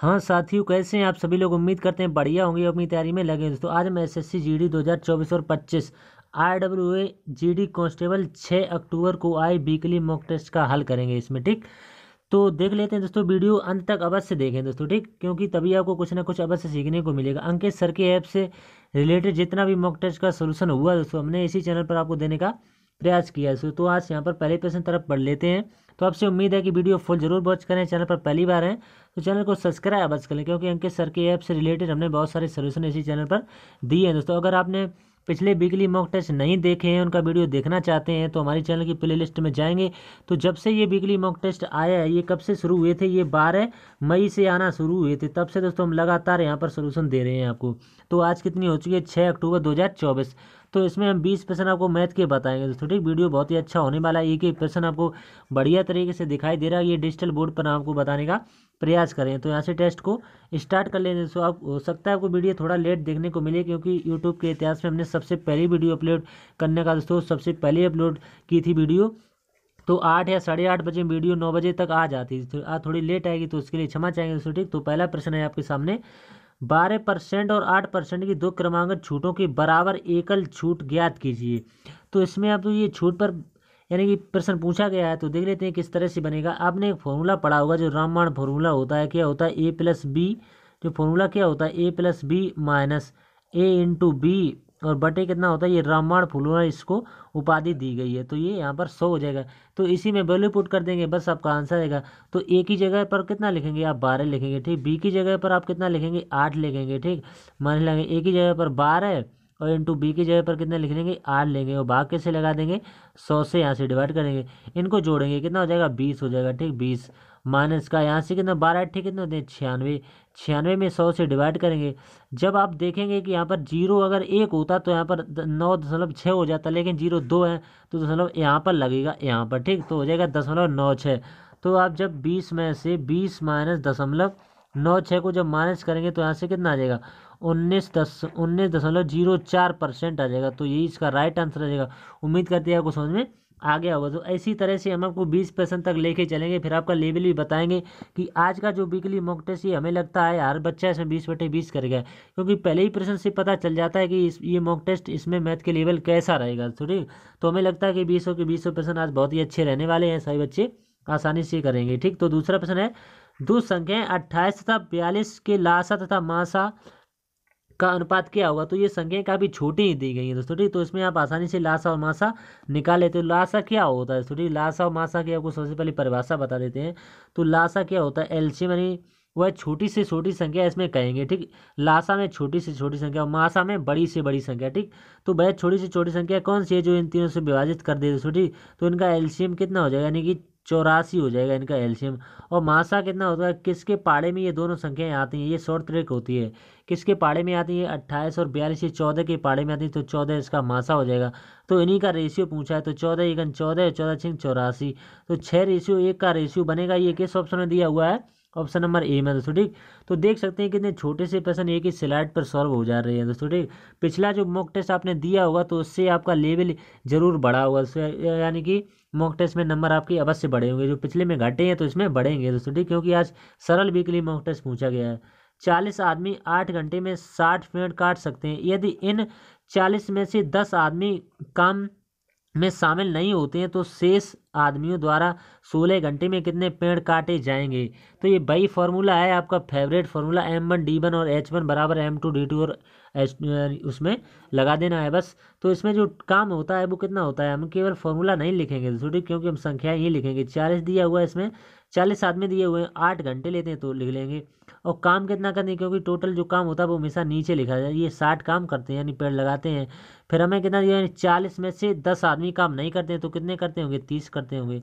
हाँ साथियों, कैसे हैं आप सभी लोग। उम्मीद करते हैं बढ़िया होंगे, अपनी तैयारी में लगे हैं। दोस्तों आज हम एसएससी जीडी 2024 और 25 आरडब्ल्यूए जीडी कांस्टेबल 6 अक्टूबर को आए वीकली मॉक टेस्ट का हल करेंगे इसमें। ठीक, तो देख लेते हैं दोस्तों, वीडियो अंत तक अवश्य देखें दोस्तों। ठीक, क्योंकि तभी आपको कुछ ना कुछ अवश्य सीखने को मिलेगा। अंकित सर के ऐप से रिलेटेड जितना भी मॉक टेस्ट का सोल्यूशन हुआ दोस्तों, हमने इसी चैनल पर आपको देने का प्रयास किया है। तो आज यहाँ पर पहले प्रश्न तरफ पढ़ लेते हैं। तो आपसे उम्मीद है कि वीडियो फुल जरूर वॉच करें। चैनल पर पहली बार हैं तो चैनल को सब्सक्राइब अवश्य करें, क्योंकि अंकित सर के ऐप से रिलेटेड हमने बहुत सारे सोल्यूशन इसी चैनल पर दिए हैं दोस्तों। अगर आपने पिछले वीकली मॉक टेस्ट नहीं देखे हैं, उनका वीडियो देखना चाहते हैं, तो हमारी चैनल की प्लेलिस्ट में जाएंगे। तो जब से ये वीकली मॉक टेस्ट आया है, ये कब से शुरू हुए थे, ये 12 मई से आना शुरू हुए थे। तब से दोस्तों हम लगातार यहाँ पर सोल्यूशन दे रहे हैं आपको। तो आज कितनी हो चुकी है, 6 अक्टूबर 2024। तो इसमें हम 20 प्रश्न आपको मैथ के बताएंगे दोस्तों। ठीक, वीडियो बहुत ही अच्छा होने वाला है। एक एक प्रश्न आपको बढ़िया तरीके से दिखाई दे रहा है। ये डिजिटल बोर्ड पर आपको बताने का प्रयास करें। तो यहाँ से टेस्ट को स्टार्ट कर लेंगे दोस्तों। आप हो सकता है आपको वीडियो थोड़ा लेट देखने को मिले, क्योंकि यूट्यूब के इतिहास में हमने सबसे पहली वीडियो अपलोड करने का दोस्तों सबसे पहले अपलोड की थी वीडियो। तो 8 या 8:30 बजे वीडियो 9 बजे तक आ जाती है। तो आज थोड़ी लेट आएगी, तो उसके लिए क्षमा चाहेंगे दोस्तों। ठीक, तो पहला प्रश्न है आपके सामने। 12% और 8% की दो क्रमांकित छूटों की बराबर एकल छूट ज्ञात कीजिए। तो इसमें आप ये छूट पर यानी कि प्रश्न पूछा गया है। तो देख लेते हैं किस तरह से बनेगा। आपने एक फॉर्मूला पढ़ा होगा, जो रामबाण फॉर्मूला होता है। क्या होता है, ए प्लस बी। जो फॉर्मूला क्या होता है, ए प्लस बी माइनस ए इंटू बी और बटे कितना होता है, ये रामबाण फॉर्मूला, इसको उपाधि दी गई है। तो ये यहाँ पर 100 हो जाएगा। तो इसी में वैल्यू पुट कर देंगे, बस आपका आंसर आएगा। तो ए की जगह पर कितना लिखेंगे आप, 12 लिखेंगे। ठीक, बी की जगह पर आप कितना लिखेंगे, 8 लिखेंगे। ठीक, मान लेंगे ए की जगह पर 12 और इंटू बी की जगह पर कितने लिख लेंगे, 8 लेंगे। और भाग कैसे लगा देंगे, 100 से यहाँ से डिवाइड करेंगे। इनको जोड़ेंगे, कितना हो जाएगा, 20 हो जाएगा। ठीक, 20 माइनस का यहाँ से कितना, 12 ठीक कितने होते हैं, 96। 96 में 100 से डिवाइड करेंगे। जब आप देखेंगे कि यहाँ पर जीरो अगर 1 होता तो यहाँ पर 9.6 हो जाता, लेकिन 0 2 है तो दशमलव यहाँ पर लगेगा, यहाँ पर। ठीक, तो हो जाएगा 0.96। तो आप जब 20 में से 20 माइनस 0.96 को जब माइनस करेंगे, तो यहाँ से कितना आ जाएगा, 19.04% आ जाएगा। तो यही इसका राइट आंसर आ जाएगा। उम्मीद करते हैं आपको समझ में आ गया होगा। तो इसी तरह से हम आपको 20% तक लेके चलेंगे, फिर आपका लेवल भी बताएंगे कि आज का जो वीकली मॉक टेस्ट, ये हमें लगता है हर बच्चा इसमें 20/20 करेगा, क्योंकि पहले ही प्रश्न से पता चल जाता है कि ये मॉक टेस्ट इसमें मैथ के लेवल कैसा रहेगा। तो ठीक, तो हमें लगता है कि 20 के 20 प्रश्न आज बहुत ही अच्छे रहने वाले हैं, सभी बच्चे आसानी से करेंगे। ठीक, तो दूसरा प्रश्न है, दो संख्याएं 28 तथा 42 के लासा तथा मासा का अनुपात क्या होगा। तो ये संख्याएं काफी छोटी ही दी गई है दोस्तों। ठीक, तो इसमें आप आसानी से लासा और मासा निकाल लेते हो। लासा क्या होता है दोस्तों, ठीक, लासा और मासा की आपको सबसे पहले परिभाषा बता देते हैं। तो लासा क्या होता है, एलसीएम यानी वह छोटी से छोटी संख्या इसमें कहेंगे। ठीक, लासा में छोटी से छोटी संख्या और मासा में बड़ी से बड़ी संख्या। ठीक, तो वह छोटी से छोटी संख्या कौन सी है, जो इन तीनों से विभाजित कर दे दोस्तों। ठीक, तो इनका एलसीएम कितना हो जाएगा, यानी कि 84 हो जाएगा इनका एलसीएम। और मासा कितना होता है, किसके पाड़े में ये दोनों संख्याएं आती हैं, ये शॉर्ट ट्रिक होती है। किसके पाड़े में आती है, 28 और 42, ये 14 के पाड़े में आती है। तो 14 इसका मासा हो जाएगा। तो इन्हीं का रेशियो पूछा है। तो 14 एकन 14, 14 छिंग 84। तो 6:1 का रेशियो बनेगा। ये किस ऑप्शन में दिया हुआ है, ऑप्शन नंबर ए में दोस्तों। ठीक, तो देख सकते हैं कितने छोटे से प्रश्न एक ही स्लाइड पर सॉल्व हो जा रहे हैं दोस्तों। ठीक, पिछला जो मॉक टेस्ट आपने दिया होगा, तो उससे आपका लेवल जरूर बढ़ा होगा, यानी कि मॉक टेस्ट में नंबर आपके अवश्य बढ़े होंगे। जो पिछले में घटे हैं तो इसमें बढ़ेंगे दोस्तों। ठीक, क्योंकि आज सरल वीकली मॉक टेस्ट पूछा गया है। 40 आदमी 8 घंटे में 60 मिनट काट सकते हैं। यदि इन 40 में से 10 आदमी काम में शामिल नहीं होते हैं, तो शेष आदमियों द्वारा 16 घंटे में कितने पेड़ काटे जाएंगे। तो ये वही फॉर्मूला है आपका फेवरेट फॉर्मूला, M1D1 और H1 बराबर M2D2 और उसमें लगा देना है बस। तो इसमें जो काम होता है वो कितना होता है, हम केवल फॉर्मूला नहीं लिखेंगे दोस्तों। ठीक, क्योंकि हम संख्याएं ही लिखेंगे। 40 दिया हुआ है, इसमें 40 आदमी दिए हुए हैं, 8 घंटे लेते हैं तो लिख लेंगे। और काम कितना करते हैं, क्योंकि टोटल जो काम होता है वो हमेशा नीचे लिखा जाए। ये 60 काम करते हैं, यानी पेड़ लगाते हैं। फिर हमें कितना दिया, 40 में से 10 आदमी काम नहीं करते हैं, तो कितने करते होंगे, 30 करते होंगे।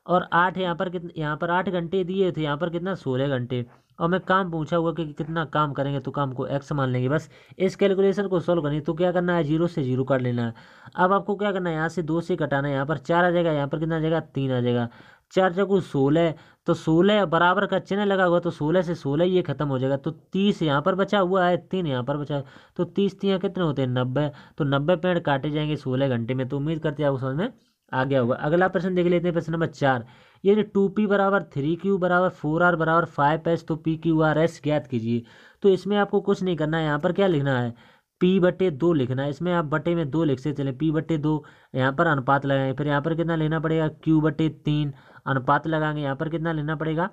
और 8 यहाँ पर कितने, यहाँ पर 8 घंटे दिए थे, यहाँ पर कितना, 16 घंटे। और मैं काम पूछा हुआ कि कितना काम करेंगे, तो काम को एक्स मान लेंगे बस। इस कैलकुलेशन को सोल्व करनी तो क्या करना है, 0 से 0 काट लेना है। अब आपको क्या करना है, यहाँ से 2 से कटाना है। यहाँ पर 4 आ जाएगा, यहाँ पर कितना आ जाएगा, 3 आ जाएगा। 4 चौको 16, तो 16 बराबर का चिन्ह लगा हुआ, तो 16 से 16 ये खत्म हो जाएगा। तो 30 यहाँ पर बचा हुआ है, 3 यहाँ पर बचा। तो 30 यहाँ कितने होते हैं, 90। तो 90 पेड़ काटे जाएंगे 16 घंटे में। तो उम्मीद करते हैं आपको समझ में आ गया होगा। अगला प्रश्न देख लेते हैं, प्रश्न नंबर 4। ये 2p बराबर 3q बराबर 4r बराबर 5s, तो PQRS ज्ञात कीजिए। तो इसमें आपको कुछ नहीं करना है, यहाँ पर क्या लिखना है, p/2 लिखना है। इसमें आप बटे में 2 लिख से चले, p/2, यहाँ पर अनुपात लगाएंगे, फिर यहाँ पर कितना लेना पड़ेगा, q/3 अनुपात लगाएंगे, यहाँ पर कितना लेना पड़ेगा,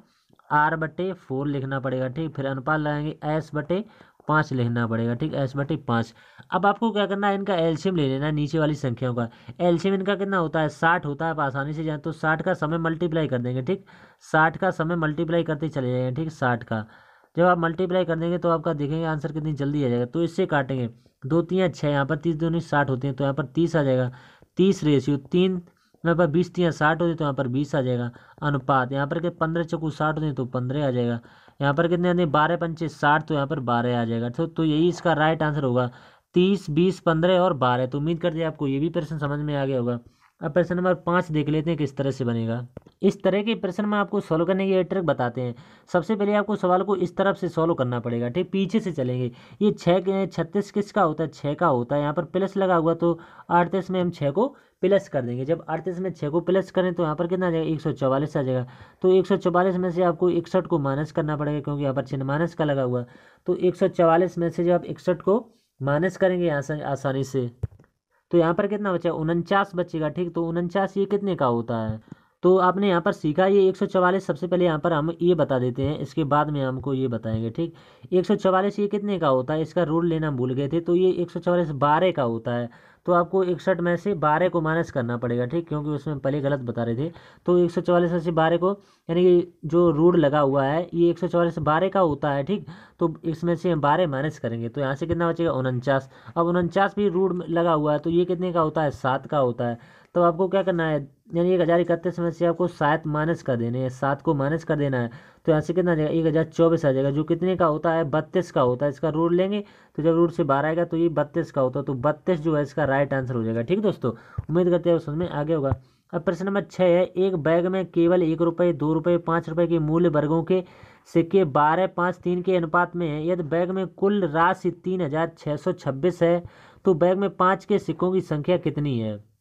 r/4 लिखना पड़ेगा, ठीक। फिर अनुपात लगाएंगे, s/5 लिखना पड़ेगा, ठीक, s/5। अब आपको क्या करना है, इनका एलसीएम ले लेना है, नीचे वाली संख्याओं का एलसीएम इनका कितना होता है, 60 होता है। आप आसानी से जान तो 60 का समय मल्टीप्लाई कर देंगे, ठीक, 60 का समय मल्टीप्लाई करते चले जाएंगे, ठीक। 60 का जब आप मल्टीप्लाई कर देंगे तो आपका देखेंगे आंसर कितनी जल्दी आ जाएगा। तो इससे काटेंगे, 2 3 6, यहाँ पर 30 दूनी 60 होते हैं, तो यहाँ पर 30 आ जाएगा। 30 रेशियो 3, यहाँ पर 20 3 60 होते हैं, तो यहाँ पर 20 आ जाएगा। अनुपात यहाँ पर के 15 चौकू 60 होते हैं, तो 15 आ जाएगा। यहाँ पर कितने आते हैं, 12 पंचे 60, तो यहाँ पर 12 आ जाएगा। तो यही इसका राइट आंसर होगा, 30 20 15 और 12। तो उम्मीद करते हैं आपको ये भी प्रश्न समझ में आ गया होगा। अब प्रश्न नंबर 5 देख लेते हैं किस तरह से बनेगा। इस तरह के प्रश्न में आपको सॉल्व करने की ट्रिक बताते हैं। सबसे पहले आपको सवाल को इस तरफ से सॉल्व करना पड़ेगा, ठीक, पीछे से चलेंगे। ये 36 किसका होता है, 6 का होता है। यहाँ पर प्लस लगा हुआ, तो 38 में हम 6 को प्लस कर देंगे। जब 38 में 6 को प्लस करें तो यहाँ पर कितना आ जाएगा, 144 आ जाएगा। तो 144 में से आपको 61 को माइनस करना पड़ेगा, क्योंकि यहाँ पर चिन्ह माइनस का लगा हुआ। तो 144 में से जब आप 61 को माइनस करेंगे यहाँ से आसानी से, तो यहाँ पर कितना बचा, 49 बचेगा, ठीक। तो 49 ये कितने का होता है, तो आपने यहाँ पर सीखा ये 144। सबसे पहले यहाँ पर हम ये बता देते हैं, इसके बाद में हमको ये बताएंगे, ठीक। 144 ये कितने का होता है, इसका रूल लेना भूल गए थे। तो ये 144 12 का होता है। तो आपको 61 में से 12 को माइनस करना पड़ेगा, ठीक, क्योंकि उसमें पहले गलत बता रहे थे। तो 144 में से 12 को, यानी कि जो रूल लगा हुआ है ये 144 12 का होता है, ठीक। तो इसमें से हम 12 माइनस करेंगे, तो यहाँ से कितना बचेगा, 49। अब 49 भी रूल लगा हुआ है, तो ये कितने का होता है, 7 का होता है। तो आपको क्या करना है, यानी 1031 में से आपको 7 माइनस कर देने हैं, 7 को माइनस कर देना है। तो यहाँ से कितना आ जाएगा, 1024 आ जाएगा, जो कितने का होता है, 32 का होता है। इसका रूल लेंगे तो जब रूट से 12 आएगा तो ये 32 का होता है। तो 32 जो है इसका राइट आंसर हो जाएगा, ठीक दोस्तों। उम्मीद करते हैं समझ में आ गया होगा। अब प्रश्न नंबर 6 है, एक बैग में केवल 1 रुपये 2 रुपये 5 रुपये के मूल्य वर्गों के सिक्के 12 5 3 के अनुपात में है। यदि बैग में कुल राशि 3626 है तो बैग में 5 के सिक्कों की संख्या कितनी है।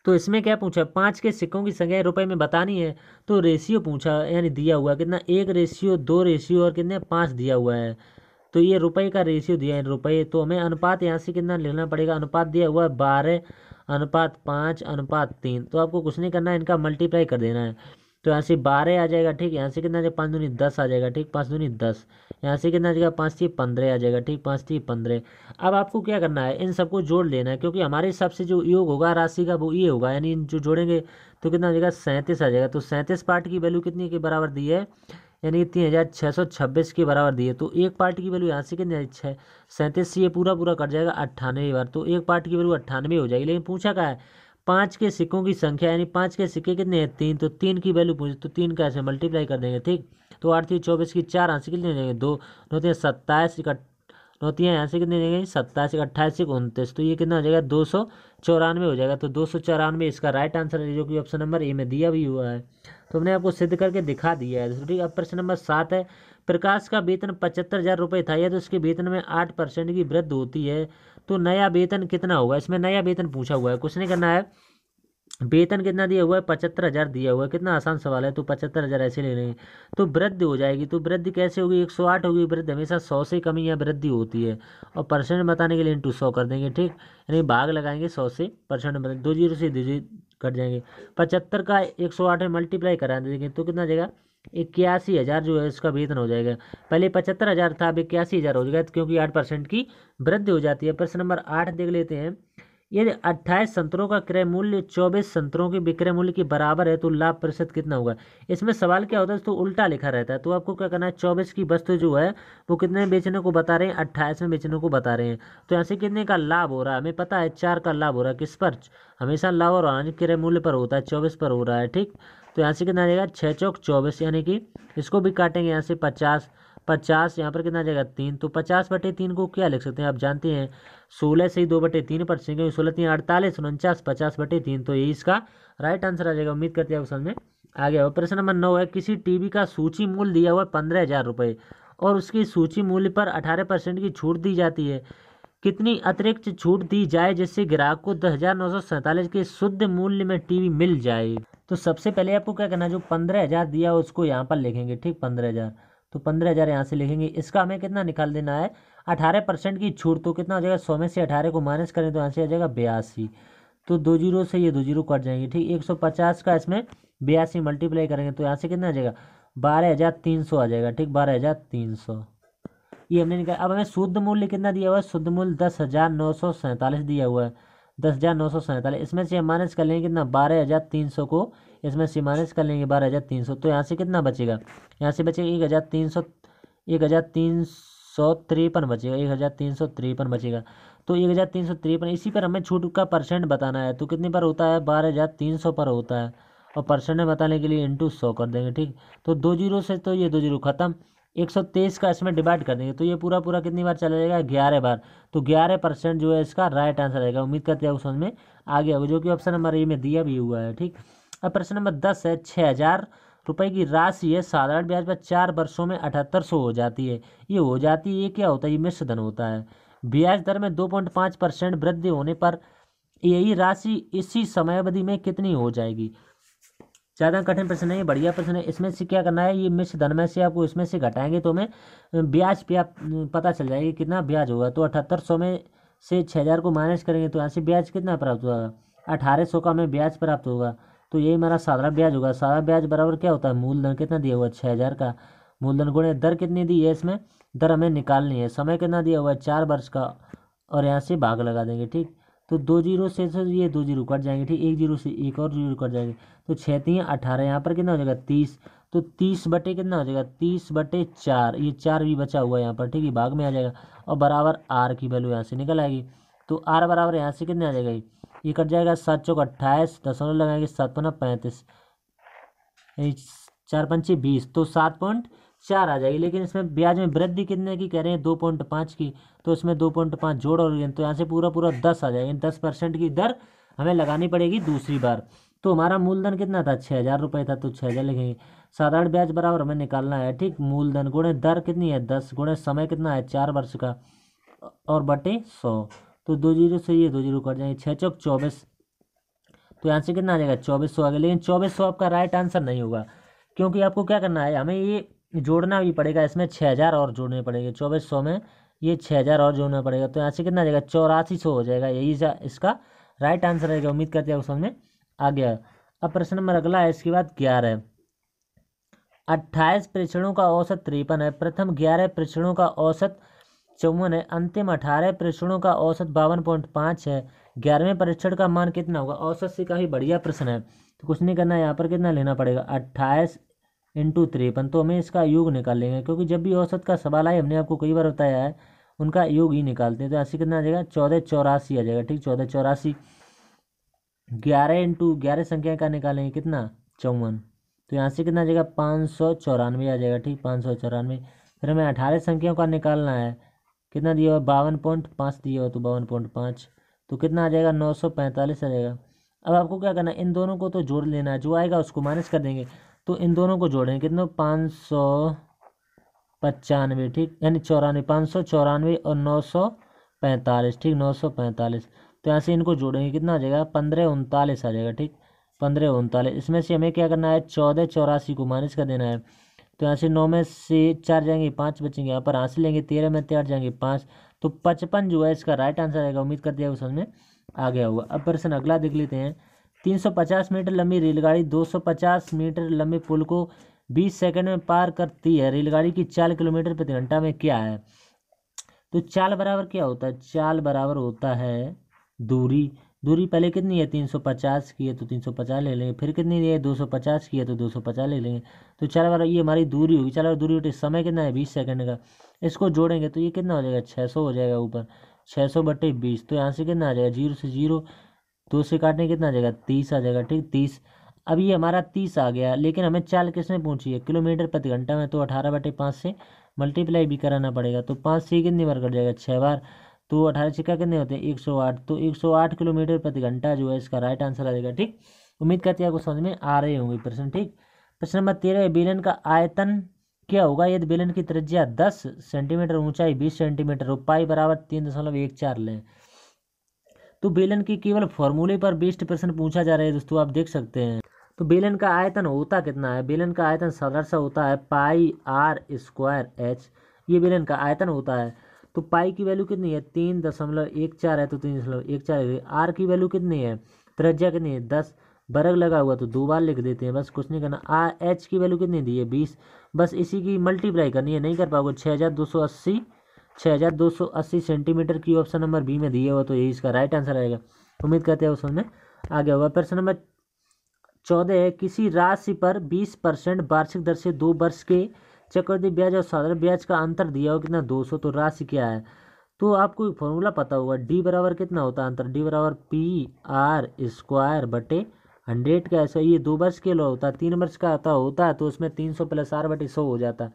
तो इसमें क्या पूछा, 5 के सिक्कों की संख्या रुपए में बतानी है। तो रेशियो पूछा, यानी दिया हुआ कितना, 1 रेशियो 2 रेशियो और कितने 5 दिया हुआ है। तो ये रुपए का रेशियो दिया है रुपए, तो हमें अनुपात यहाँ से कितना लिखना पड़ेगा, अनुपात दिया हुआ है 12:5:3। तो आपको कुछ नहीं करना है, इनका मल्टीप्लाई कर देना है। तो यहाँ से 12 आ जाएगा, ठीक। यहाँ से कितना आ जाएगा, 5 दूनी 10 आ जाएगा, ठीक, 5 दूनी 10। यहाँ से कितना आ जाएगा, 5 3 15 आ जाएगा, ठीक, 5 3 15। अब आपको क्या करना है, इन सबको जोड़ लेना है, क्योंकि हमारे हिसाब से जो योग होगा राशि का वो ये होगा, यानी इन जो जोड़ेंगे तो कितना आ जाएगा, 37 आ जाएगा। तो 37 पार्ट की वैल्यू कितनी के बराबर दी है, यानी 3626 के बराबर दी है। तो एक पार्ट की वैल्यू यहाँ से कितनी है, 37 से ये पूरा पूरा कट जाएगा 98 बार। तो एक पार्ट की वैल्यू 98 हो जाएगी। लेकिन पूछा क्या है, 5 के सिक्कों की संख्या, यानी 5 के सिक्के कितने हैं, 3। तो 3 की वैल्यू पूछे, तो 3 का ऐसे मल्टीप्लाई कर देंगे, ठीक। तो 8 3 24 की 4 यहाँ से कितने देंगे, 2 9 3 27 नौतियाँ यहाँ से कितने देंगे, 27 28 29। तो ये कितना हो जाएगा, 294 हो जाएगा। तो 294 इसका राइट आंसर है, जो कि ऑप्शन नंबर ए में दिया भी हुआ है। तो हमने आपको सिद्ध करके दिखा दिया है, ठीक। अब प्रश्न नंबर 7 है, प्रकाश का वेतन 75,000 रुपये था, या तो उसके वेतन में 8% की वृद्धि होती है तो नया वेतन कितना होगा। इसमें नया वेतन पूछा हुआ है, कुछ नहीं करना है। वेतन कितना दिया हुआ है, 75,000 दिया हुआ है। कितना आसान सवाल है। तो 75,000 ऐसे ले लेंगे, तो वृद्धि हो जाएगी। तो वृद्धि कैसे होगी, 108 होगी। वृद्धि हमेशा 100 से कमी या वृद्धि होती है, और परसेंट बताने के लिए इंटू 100 कर देंगे, ठीक। यानी भाग लगाएंगे 100 से, परसेंट बता 2 जीरो से 2 जीरो कट जाएंगे। 75 का 108 में मल्टीप्लाई करा देंगे तो कितना जाएगा, 81,000 जो है इसका वेतन हो जाएगा। पहले 75,000 था, अब 81,000 हो जाएगा, क्योंकि 8% की वृद्धि हो जाती है। प्रश्न नंबर 8 देख लेते हैं, यदि 28 संतरों का क्रय मूल्य 24 संतरों के विक्रय मूल्य के बराबर है तो लाभ प्रतिशत कितना होगा। इसमें सवाल क्या होता है, तो उल्टा लिखा रहता है। तो आपको क्या करना है, 24 की वस्तु जो है वो कितने बेचने को बता रहे हैं, 28 में बेचने को बता रहे हैं। तो यहाँ से कितने का लाभ हो रहा है, हमें पता है 4 का लाभ हो रहा है। किस पर, हमेशा लाभ और हानि क्रय मूल्य पर होता है, 24 पर हो रहा है, ठीक। तो यहाँ से कितना आ जाएगा, 6 चौक 24, यानी कि इसको भी काटेंगे यहाँ से 50 यहाँ पर कितना आ जाएगा, 3। तो 50/3 को क्या लिख सकते हैं, आप जानते हैं 16 से ही 2/3 पर सेकेंड, 16 3 48 49 50/3। तो यही इसका राइट आंसर आ जाएगा। उम्मीद करते हैं आप समझ में आ गया। प्रश्न नंबर 9 है, किसी टीवी का सूची मूल्य दिया हुआ 15,000 रुपये और उसकी सूची मूल्य पर 18% की छूट दी जाती है। कितनी अतिरिक्त छूट दी जाए जिससे ग्राहक को 10,947 के शुद्ध मूल्य में टीवी मिल जाए। तो सबसे पहले आपको क्या करना है, जो 15,000 दिया है उसको यहाँ पर लिखेंगे, ठीक 15,000। तो 15,000 यहाँ से लिखेंगे। इसका हमें कितना निकाल देना है, 18% की छूट। तो कितना हो जाएगा, 100 में से 18 को माइनस करें तो यहाँ से आ जाएगा 82। तो 2 जीरो से ये 2 जीरो कट जाएंगे, ठीक। 150 का इसमें 82 मल्टीप्लाई करेंगे तो यहाँ से कितना आ जाएगा, 12,300 आ जाएगा, ठीक 12,300। ये हमने निकाला। अब हमें शुद्ध मूल्य कितना दिया हुआ है, शुद्ध मूल्य 10,947 दिया हुआ है, 10,947। इसमें से हम माइनस कर लेंगे कितना, 12,300 को इसमें से माइनस कर लेंगे 12,300। तो यहाँ से कितना बचेगा, यहाँ से बचेगा 1,353 बचेगा, 1,353 बचेगा। तो 1,353, इसी पर हमें छूट का परसेंट बताना है। तो कितने पर होता है, 12,300 पर होता है। और परसेंट में बताने के लिए इंटू 100 कर देंगे, ठीक। तो 2 जीरो से तो ये 2 जीरो खत्म, 123 का इसमें डिवाइड कर देंगे तो ये पूरा पूरा कितनी बार चला जाएगा, 11 बार। तो 11% जो है इसका राइट आंसर रहेगा। उम्मीद करते हैं समझ में आ गया होगा, जो कि ऑप्शन नंबर ए में दिया भी हुआ है, ठीक। अब प्रश्न नंबर 10 है, 6,000 रुपये की राशि है, साधारण ब्याज पर 4 वर्षों में 7,800 हो जाती है। ये हो जाती है, ये क्या होता है, ये मिश्र धन होता है। ब्याज दर में 2.5% वृद्धि होने पर यही राशि इसी समयावधि में कितनी हो जाएगी। ज़्यादा कठिन प्रश्न है, बढ़िया प्रश्न है। इसमें से क्या करना है, ये मिश्र धन में से आपको इसमें से घटाएंगे तो हमें ब्याज पे आप पता चल जाएगी कितना ब्याज होगा। तो 7,800 में से 6,000 को माइनस करेंगे तो यहाँ से ब्याज कितना प्राप्त होगा, 1,800 का हमें ब्याज प्राप्त होगा। तो यही हमारा साधारण ब्याज होगा। साधारण ब्याज बराबर क्या होता है, मूलधन कितना दिया हुआ है, 6,000 का मूलधन गुणे दर कितनी दी है, इसमें दर हमें निकालनी है। समय कितना दिया हुआ है, 4 वर्ष का, और यहाँ से भाग लगा देंगे, ठीक। तो 2 जीरो से तो ये 2 जीरो कट जाएंगे, ठीक। 1 जीरो से एक और जीरो कट जाएंगे। तो 6 3 18, यहाँ पर कितना हो जाएगा 30। तो 30 बटे कितना हो जाएगा, 30/4, ये 4 भी बचा हुआ है यहाँ पर, ठीक है, भाग में आ जाएगा। और बराबर आर की वैल्यू यहाँ से निकल आएगी। तो आर बराबर यहाँ से कितने आ जाएगा, ये कट जाएगा, 7 चौक 28, दशमलव लगाएंगे, 7 पन्ना 35, 4 पंचे 20, तो 7.4 आ जाएगी। लेकिन इसमें ब्याज में वृद्धि कितने की कह रहे हैं, 2.5 की। तो इसमें 2.5 जोड़ और तो यहाँ से पूरा पूरा 10 आ जाएगा। 10% की दर हमें लगानी पड़ेगी दूसरी बार। तो हमारा मूलधन कितना था, 6,000 रुपये था, तो 6,000 लिखेंगे। साधारण ब्याज बराबर हमें निकालना है, ठीक। मूलधन गुणे दर कितनी है, 10, गुणे समय कितना है, 4 वर्ष का, और बटे 100। तो 2 जीरो से ये 2 जीरो कट जाएंगे, 6 चौक 24। तो यहाँ से कितना आ जाएगा, 2400 आ गया। लेकिन 2400 आपका राइट आंसर नहीं होगा, क्योंकि आपको क्या करना है, हमें ये जोड़ना भी पड़ेगा। इसमें 6,000 और जोड़ने पड़ेंगे, 2400 में ये 6,000 और जोड़ना पड़ेगा। तो यहाँ से कितना आ जाएगा, 8400 हो जाएगा। यही इसका राइट आंसर रहेगा। उम्मीद करते हैं समझ में आ गया। अब प्रश्न नंबर अगला है, इसके बाद 11 है। 28 परीक्षणों का औसत 53 है। प्रथम 11 परीक्षणों का औसत 54 है। अंतिम 18 परीक्षणों का औसत 52.5 है। 11वें परीक्षण का मान कितना होगा। औसत से काफ़ी बढ़िया प्रश्न है, तो कुछ नहीं करना है, यहाँ पर कितना लेना पड़ेगा, 28 × 53। तो हमें इसका योग निकाल लेंगे, क्योंकि जब भी औसत का सवाल आए, हमने आपको कई बार बताया है, उनका योग ही निकालते हैं। तो ऐसे कितना आ जाएगा, 1484 आ जाएगा, ठीक। 1484, 11 × 11 संख्या का निकालेंगे कितना, 54। तो यहाँ से कितना आ जाएगा, 594 आ जाएगा, ठीक 594। फिर हमें 18 संख्याओं का निकालना है, कितना दिया हुआ, 52.5 दिया हुआ, तो 52.5। तो कितना आ जाएगा, 945 आ जाएगा। अब आपको क्या करना है, इन दोनों को तो जोड़ लेना है, जो आएगा उसको माइनस कर देंगे। तो इन दोनों को जोड़ेंगे, कितना, 595, ठीक, यानी 94, 594 और 945, ठीक 945। तो यहाँ से इनको जोड़ेंगे, कितना आ जाएगा, 1539 आ जाएगा, ठीक 1539। इसमें से हमें क्या करना है, 1484 को माइनस कर देना है। तो यहाँ से 9 में से 4 जाएंगे, 5 बचेंगे, यहाँ पर हासिल लेंगे, 13 में 4 जाएंगे, 5। तो 55 जो है इसका राइट आंसर आएगा। उम्मीद करते हैं समझ में आ गया होगा। अब प्रश्न अगला देख लेते हैं। 350 मीटर लंबी रेलगाड़ी 250 मीटर लंबे पुल को 20 सेकंड में पार करती है। रेलगाड़ी की चाल किलोमीटर प्रति घंटा में क्या है। तो चाल बराबर क्या होता है, चाल बराबर होता है दूरी। दूरी पहले कितनी है, 350 की है, तो 350 ले लेंगे। फिर कितनी है, 250 की है, तो 250 ले लेंगे। तो चाल बराबर ये हमारी दूरी होगी। चाल बराबर दूरी होती है, समय कितना है, 20 सेकंड का। इसको जोड़ेंगे तो ये कितना हो जाएगा, 600 हो जाएगा ऊपर, 600/20। तो यहाँ से कितना आ जाएगा, 0 से 0, 2 से काटने कितना आ जाएगा, 30 आ जाएगा, ठीक 30। अब ये हमारा 30 आ गया, लेकिन हमें चाल किसमें पूछी है, किलोमीटर प्रति घंटा में। तो 18/5 से मल्टीप्लाई भी कराना पड़ेगा। तो 5 से कितनी बार कट जाएगा, 6 बार। तो 18 छिक्का कितने होते हैं, 108। तो 108 किलोमीटर प्रति घंटा जो है इसका राइट आंसर आ जाएगा, ठीक। उम्मीद करते हैं आपको समझ में आ रहे होंगे प्रश्न, ठीक। प्रश्न नंबर 13, बेलन का आयतन क्या होगा यदि बेलन की त्रिज्या 10 सेंटीमीटर, ऊंचाई 20 सेंटीमीटर हो, पाई बराबर 3.14 लें। तो बेलन की केवल फॉर्मूले पर बेस्ड प्रश्न पूछा जा रहा है दोस्तों, आप देख सकते हैं। तो बेलन का आयतन होता कितना है, बेलन का आयतन साधारण सा होता है पाई आर स्क्वायर एच, ये बेलन का आयतन होता है। तो पाई की वैल्यू कितनी है 3.14 है, तो 3.14 है। आर की वैल्यू कितनी है, त्रिज्या कितनी है 10, वर्ग लगा हुआ तो 2 बार लिख देते हैं, बस कुछ नहीं करना। एच की वैल्यू कितनी दी है 20, बस इसी की मल्टीप्लाई करनी है, नहीं कर पाओगे। 6280 सेंटीमीटर की ऑप्शन नंबर बी में दिया हुआ, तो यही इसका राइट आंसर आएगा। उम्मीद करते हैं उस में आगे होगा। प्रश्न नंबर 14 है, किसी राशि पर 20% वार्षिक दर से 2 वर्ष के चक्रवृद्धि ब्याज और साधारण ब्याज का अंतर दिया हो कितना 200, तो राशि क्या है। तो आपको एक फॉर्मूला पता होगा, डी बराबर कितना होता है अंतर, डी बराबर पी आर स्क्वायर बटे 100 का। ऐसा ये 2 वर्ष के लिए होता है, 3 वर्ष का होता है तो उसमें 300 प्लस आर बटे 100 हो जाता है।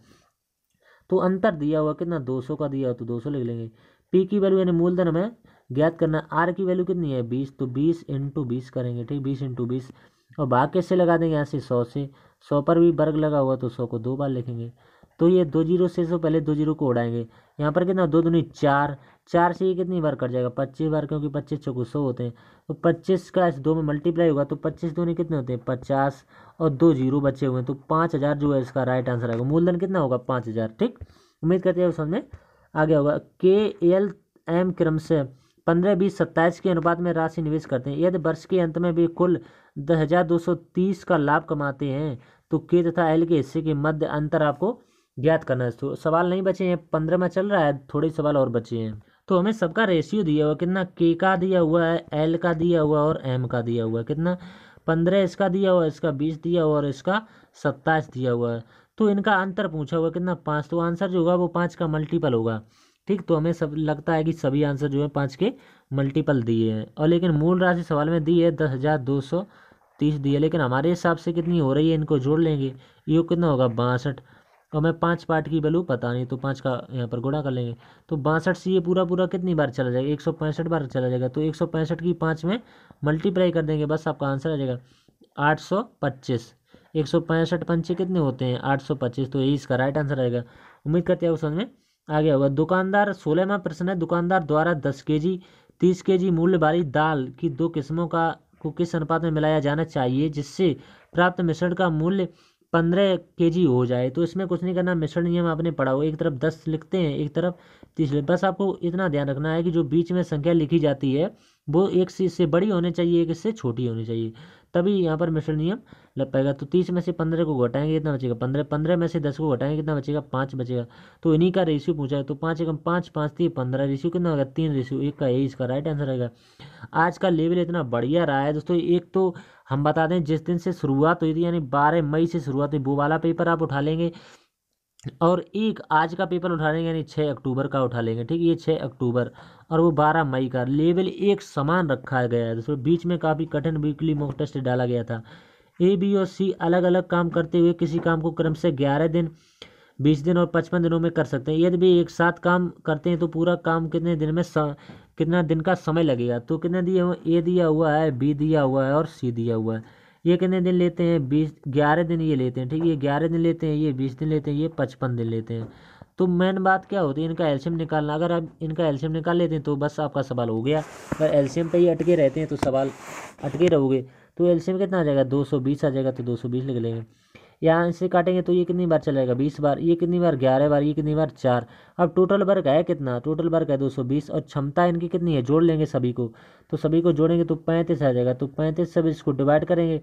तो अंतर दिया हुआ कितना 200 का दिया हो तो 200 लिख लेंगे। पी की वैल्यू यानी मूलधन हमें ज्ञात करना, आर की वैल्यू कितनी है 20, तो 20 × 20 करेंगे, ठीक 20 × 20 और भाग कैसे लगा देंगे यहाँ से 100 से, 100 पर भी वर्ग लगा हुआ तो 100 को 2 बार लिखेंगे। तो ये 2 जीरो से पहले 2 जीरो को उड़ाएंगे, यहाँ पर कितना 2 दूनी 4, 4 से ये कितनी बार कट जाएगा 25 बार, क्योंकि 25 चौको 100 होते हैं। तो 25 का इस 2 में मल्टीप्लाई होगा तो 25 दूनी कितने होते हैं 50 और 2 जीरो बचे हुए हैं, तो 5000 जो है इसका राइट आंसर आएगा। मूलधन कितना होगा 5000, ठीक। उम्मीद करते हैं समझ में आगे होगा। के एल एम क्रम से 15, 20, 27 के अनुपात में राशि निवेश करते हैं, यदि वर्ष के अंत में भी कुल 10,230 का लाभ कमाते हैं तो के तथा एल के हिस्से के मध्य अंतर आपको ज्ञात करना है। तो सवाल नहीं बचे हैं, 15 में चल रहा है, थोड़े सवाल और बचे हैं। तो हमें सबका रेशियो दिया हुआ कितना, के का दिया हुआ है, एल का दिया हुआ और एम का दिया हुआ है कितना 15 इसका दिया हुआ है, इसका 20 दिया हुआ और इसका 27 दिया हुआ है। तो इनका अंतर पूछा हुआ कितना 5, तो आंसर जो होगा वो 5 का मल्टीपल होगा, ठीक। तो हमें सब लगता है कि सभी आंसर जो है 5 के मल्टीपल दिए हैं। और लेकिन मूल राशि सवाल में दी है 10,230 दी है, लेकिन हमारे हिसाब से कितनी हो रही है, इनको जोड़ लेंगे, ये कितना होगा 62। और हमें 5 पार्ट की वैल्यू पता नहीं, तो 5 का यहाँ पर गुणा कर लेंगे, तो 62 से ये पूरा पूरा कितनी बार चला जाएगा 165 बार चला जाएगा, तो 165 की 5 में मल्टीप्लाई कर देंगे, बस आपका आंसर आ जाएगा 825। 165 पंचे कितने होते हैं 825, तो यही इसका राइट आंसर आएगा। उम्मीद करते हैं समझ में आगे होगा। दुकानदार 16वां प्रश्न है, दुकानदार द्वारा 10 केजी 30 केजी मूल्य वाली दाल की 2 किस्मों को किस अनुपात में मिलाया जाना चाहिए जिससे प्राप्त मिश्रण का मूल्य 15 केजी हो जाए। तो इसमें कुछ नहीं करना, मिश्रण नियम आपने पढ़ा हो, एक तरफ 10 लिखते हैं एक तरफ 30 लिखते, बस आपको इतना ध्यान रखना है कि जो बीच में संख्या लिखी जाती है वो एक से बड़ी होनी चाहिए, एक इससे छोटी होनी चाहिए, तभी यहाँ पर मिश्रण नियम लग पाएगा। तो 30 में से 15 को घटाएंगे कितना बचेगा 15, 15 में से 10 को घटाएंगे कितना बचेगा 5 बचेगा। तो इन्हीं का रेशियो पूछा है, तो 5 एकम 5, 5 3 15, रेशियो कितना होगा 3:1 का, यही इसका राइट आंसर रहेगा। आज का लेवल इतना बढ़िया रहा है दोस्तों। एक तो हम बता दें जिस दिन से शुरुआत हुई थी यानी 12 मई से शुरुआत हुई, वो वाला पेपर आप उठा लेंगे, और एक आज का पेपर उठा लेंगे यानी 6 अक्टूबर का उठा लेंगे, ठीक। ये 6 अक्टूबर और वो 12 मई का लेवल एक समान रखा गया है दोस्तों। बीच में काफ़ी कठिन वीकली मॉक टेस्ट डाला गया था। ए बी और सी अलग अलग काम करते हुए किसी काम को क्रम से 11 दिन 20 दिन और 55 दिनों में कर सकते हैं। यदि भी एक साथ काम करते हैं तो पूरा काम कितने दिन में कितना दिन का समय लगेगा। तो कितने दिए हुए, ए दिया हुआ है, बी दिया हुआ है और सी दिया हुआ है। ये कितने दिन लेते हैं 11 दिन ये लेते हैं, ठीक। ये 11 दिन लेते हैं, ये 20 दिन लेते हैं, ये 55 दिन लेते हैं। तो मेन बात क्या होती है इनका एलसीएम निकालना। अगर आप इनका एलसीएम निकाल लेते हैं तो बस आपका सवाल हो गया। अगर एलसीएम पे ही अटके रहते हैं तो सवाल अटके रहोगे। तो एलसीएम कितना आ जाएगा 220 आ जाएगा, तो 220 लिख लेंगे। यहाँ से काटेंगे तो ये कितनी बार चलेगा 20 बार, ये कितनी बार 11 बार, ये कितनी बार 4। अब टोटल वर्क है कितना, टोटल वर्क है 220 और क्षमता इनकी कितनी है, जोड़ लेंगे सभी को, तो सभी को जोड़ेंगे तो 35 आ जाएगा। तो 35 सब इसको डिवाइड करेंगे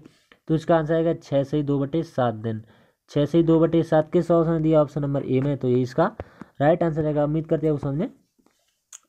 तो इसका आंसर आएगा 6 से 2/7 दिन। 6 से 2/7 किस ऑप्शन ने दिया, ऑप्शन नंबर ए में, तो ये इसका राइट आंसर रहेगा। उम्मीद करते हैं समझ में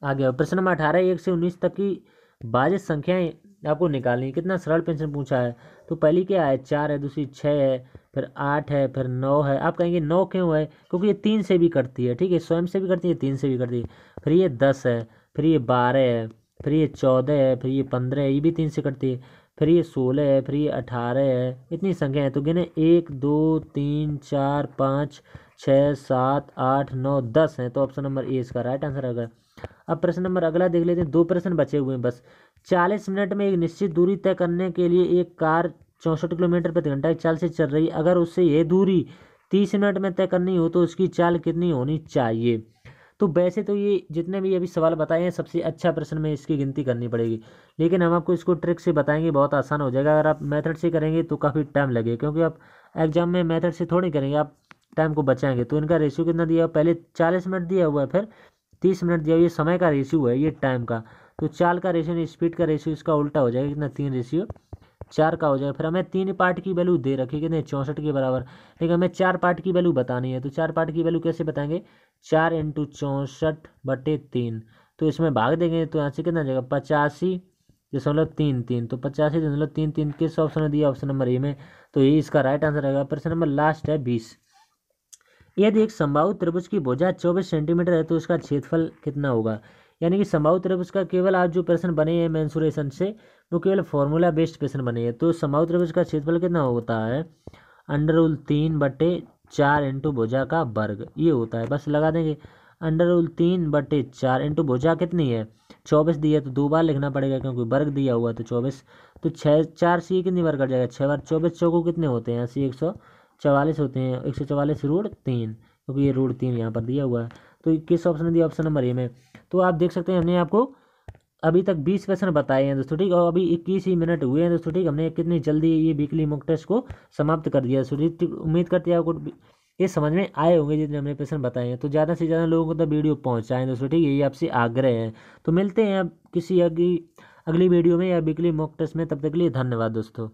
आ गया। प्रश्न नंबर 18, 1 से 19 तक की भाज्य संख्याएं आपको निकालनी। कितना सरल प्रश्न पूछा है। तो पहली क्या है 4 है, दूसरी 6 है, फिर 8 है, फिर 9 है। आप कहेंगे 9 क्यों है, क्योंकि ये 3 से भी कटती है, ठीक है, स्वयं से भी करती है 3 से भी करती है। फिर ये 10 है, फिर ये 12 है, फिर ये 14 है, फिर ये 15 है, ये भी 3 से कटती है, फिर ये 16 है, फिर ये 18 है। इतनी संख्या है तो गिने 1 2 3 4 5 6 7 8 9 10 है। तो ऑप्शन नंबर ए इसका राइट आंसर होगा। अब प्रश्न नंबर अगला देख लेते हैं, 2 प्रश्न बचे हुए हैं बस। 40 मिनट में एक निश्चित दूरी तय करने के लिए एक कार 64 किलोमीटर प्रति घंटा की चाल से चल रही है। अगर उससे यह दूरी 30 मिनट में तय करनी हो तो उसकी चाल कितनी होनी चाहिए। तो वैसे तो ये जितने भी अभी सवाल बताए हैं सबसे अच्छा प्रश्न में इसकी गिनती करनी पड़ेगी, लेकिन हम आपको इसको ट्रिक से बताएंगे, बहुत आसान हो जाएगा। अगर आप मेथड से करेंगे तो काफ़ी टाइम लगेगा, क्योंकि आप एग्जाम में मेथड से थोड़ी करेंगे, आप टाइम को बचाएंगे। तो इनका रेशियो कितना दिया हुआ, पहले 40 मिनट दिया हुआ है, फिर 30 मिनट दिया हुआ, ये समय का रेशियो है, ये टाइम का। तो चाल का रेशियो, स्पीड का रेशियो इसका उल्टा हो जाएगा, कितना 3:4 का हो जाएगा। फिर हमें 3 पार्ट की वैल्यू दे रखी कितने 64 के बराबर, लेकिन हमें 4 पार्ट की वैल्यू बतानी है। तो 4 पार्ट की वैल्यू कैसे बताएंगे, 4 इंटू 64/3। तो इसमें भाग देंगे तो यहाँ से कितना जाएगा 85.33। तो 85.33 किस ऑप्शन में दिया, ऑप्शन नंबर ए में। तो ये इसका राइट आंसर रहेगा। प्रश्न नंबर लास्ट है 20। यदि एक समबाहु त्रिभुज की भुजा 24 सेंटीमीटर है तो उसका क्षेत्रफल कितना होगा। यानी कि समबाहु त्रिभुज का केवल आज जो प्रश्न बने हैं मेंसुरेशन से, वो केवल फॉर्मूला बेस्ड प्रश्न बने हैं। तो समबाहु त्रिभुज का क्षेत्रफल कितना होता है, √3/4 इंटू भुजा का वर्ग, ये होता है। बस लगा देंगे, √3/4 इंटू भुजा कितनी है 24 दी है, तो 2 बार लिखना पड़ेगा क्योंकि वर्ग दिया हुआ, तो 24। तो 4 से कितनी बार कट जाएगा, 6 बार। 24 चौको कितने होते हैं, यहाँ से 144 होते हैं, 144√3, क्योंकि ये √3 यहाँ पर दिया हुआ है। तो किस ऑप्शन में दिया, ऑप्शन नंबर ए में। तो आप देख सकते हैं हमने आपको अभी तक 20 क्वेश्चन बताए हैं दोस्तों, ठीक। और अभी 21 ही मिनट हुए हैं दोस्तों, ठीक। हमने कितनी जल्दी ये वीकली मॉक टेस्ट को समाप्त कर दिया दोस्तों, ठीक। उम्मीद करते हैं आपको ये समझ में आए होंगे जितने हमने प्रश्न बताए हैं। तो ज़्यादा से ज़्यादा लोगों को तो वीडियो पहुँचाएं दोस्तों, ठीक है, ये आपसे आग्रह है। तो मिलते हैं अब किसी अगली वीडियो में या वीकली मॉक टेस्ट में, तब तक के लिए धन्यवाद दोस्तों।